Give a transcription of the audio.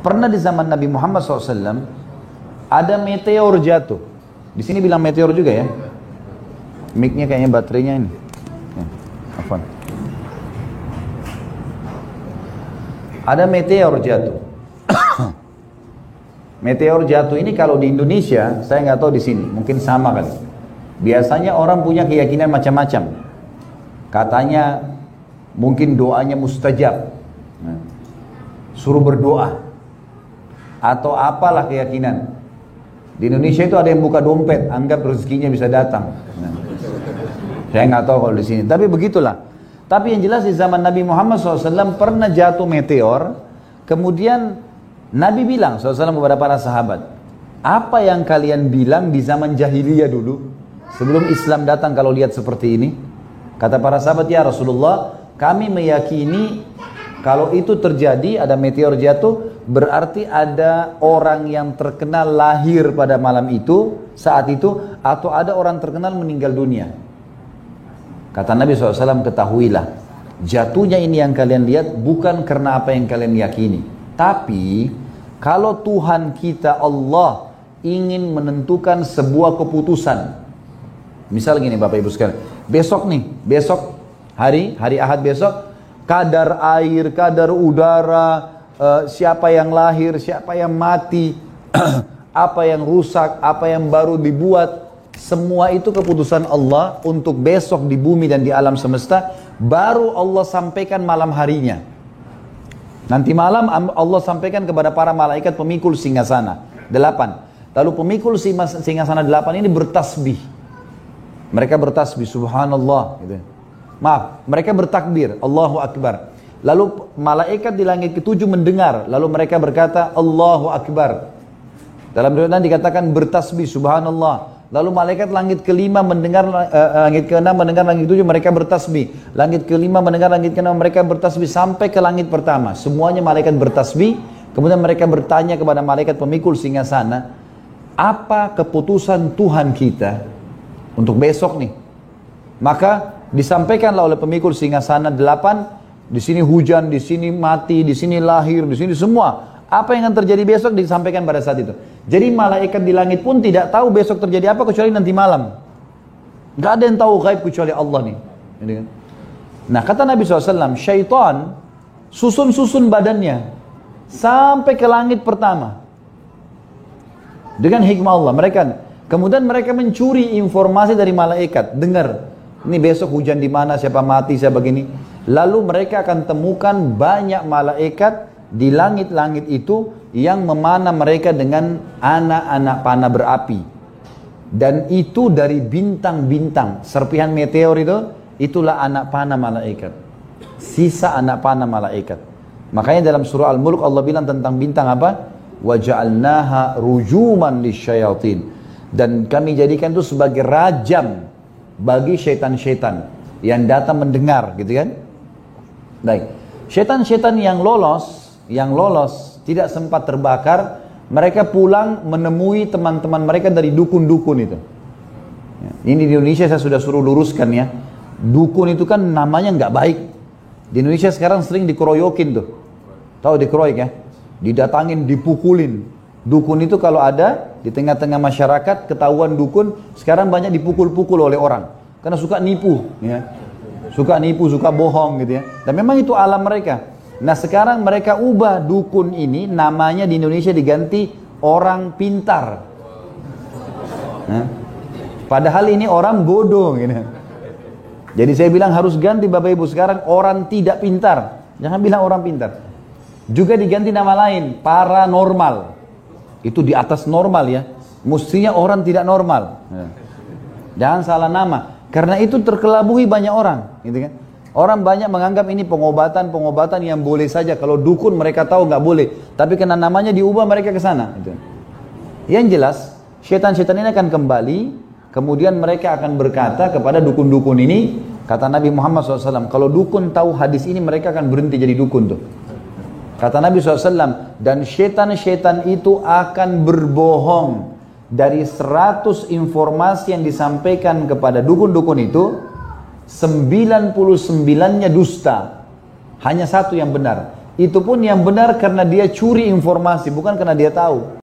Pernah di zaman Nabi Muhammad SAW ada meteor jatuh. Di sini bilang meteor juga ya. Mic-nya kayaknya baterainya ini. Afwan. Ada meteor jatuh. Meteor jatuh ini kalau di Indonesia, saya nggak tahu di sini, mungkin sama kali. Biasanya orang punya keyakinan macam-macam. Katanya mungkin doanya mustajab. Suruh berdoa. Atau apalah keyakinan. Di Indonesia itu ada yang buka dompet, anggap rezekinya bisa datang. Saya nggak tahu kalau di sini, tapi begitulah. Tapi yang jelas di zaman Nabi Muhammad SAW pernah jatuh meteor. Kemudian Nabi bilang SAW kepada para sahabat, apa yang kalian bilang di zaman jahiliyah dulu, sebelum Islam datang kalau lihat seperti ini? Kata para sahabat, ya Rasulullah, kami meyakini kalau itu terjadi, ada meteor jatuh, berarti ada orang yang terkenal lahir pada malam itu, saat itu, atau ada orang terkenal meninggal dunia. Kata Nabi SAW, ketahuilah, jatuhnya ini yang kalian lihat bukan karena apa yang kalian yakini. Tapi, kalau Tuhan kita Allah ingin menentukan sebuah keputusan. Misal gini Bapak Ibu sekalian, besok hari Ahad besok, kadar air, kadar udara, siapa yang lahir, siapa yang mati, apa yang rusak, apa yang baru dibuat, semua itu keputusan Allah untuk besok di bumi dan di alam semesta, baru Allah sampaikan malam harinya. Nanti malam Allah sampaikan kepada para malaikat pemikul singgasana 8. Lalu pemikul singgasana 8 ini bertasbih. Mereka bertasbih subhanallah gitu. Maaf, mereka bertakbir, Allahu Akbar. Lalu malaikat di langit ke-7 mendengar, lalu mereka berkata Allahu Akbar. Dalam riwayat dikatakan bertasbih subhanallah. Lalu malaikat langit ke-5 mendengar, langit ke-6 mendengar langit ke-7 mereka bertasbih. Langit ke-5 mendengar langit ke-6 mereka bertasbih sampai ke langit pertama. Semuanya malaikat bertasbih. Kemudian mereka bertanya kepada malaikat pemikul singgasana, apa keputusan Tuhan kita untuk besok nih? Maka disampaikanlah oleh pemikul singgasana 8, di sini hujan, di sini mati, di sini lahir, di sini semua. Apa yang akan terjadi besok disampaikan pada saat itu. Jadi malaikat di langit pun tidak tahu besok terjadi apa kecuali nanti malam. Gak ada yang tahu gaib kecuali Allah nih. Nah kata Nabi SAW, syaitan susun-susun badannya sampai ke langit pertama. Dengan hikmah Allah. Kemudian mereka mencuri informasi dari malaikat. Dengar, ini besok hujan di mana, siapa mati, siapa begini. Lalu mereka akan temukan banyak malaikat di langit-langit itu yang memanah mereka dengan anak-anak panah berapi. Dan itu dari bintang-bintang. Serpihan meteor itu, itulah anak panah malaikat. Sisa anak panah malaikat. Makanya dalam surah Al-Mulk Allah bilang tentang bintang apa? وَجَعَلْنَاهَا رُجُومًا لِلشَّيَاطِينَ. Dan kami jadikan itu sebagai rajam bagi syaitan-syaitan yang datang mendengar, gitu kan? Baik. Syaitan-syaitan yang lolos tidak sempat terbakar, mereka pulang menemui teman-teman mereka dari dukun-dukun itu. Ini di Indonesia saya sudah suruh luruskan ya. Dukun itu kan namanya nggak baik. Di Indonesia sekarang sering dikeroyokin tuh. Tahu dikeroyok ya? Didatangin, dipukulin. Dukun itu kalau ada di tengah-tengah masyarakat, ketahuan dukun, sekarang banyak dipukul-pukul oleh orang. Karena suka nipu ya. Suka nipu, suka bohong gitu ya. Dan memang itu alam mereka. Nah sekarang mereka ubah dukun ini, namanya di Indonesia diganti orang pintar. Nah, padahal ini orang bodoh gitu. Jadi saya bilang harus ganti Bapak Ibu sekarang orang tidak pintar. Jangan bilang orang pintar. Juga diganti nama lain, paranormal. Itu di atas normal ya. Mestinya orang tidak normal. Jangan salah nama. Karena itu terkelabuhi banyak orang, gitu kan? Orang banyak menganggap ini pengobatan yang boleh saja. Kalau dukun mereka tahu nggak boleh. Tapi karena namanya diubah mereka ke sana. Gitu. Yang jelas, syaitan-syaitan ini akan kembali. Kemudian mereka akan berkata kepada dukun-dukun ini. Kata Nabi Muhammad SAW, kalau dukun tahu hadis ini mereka akan berhenti jadi dukun tuh. Kata Nabi SAW, dan syaitan-syaitan itu akan berbohong. Dari 100 informasi yang disampaikan kepada dukun-dukun itu, 99-nya dusta. Hanya satu yang benar. Itu pun yang benar karena dia curi informasi, bukan karena dia tahu.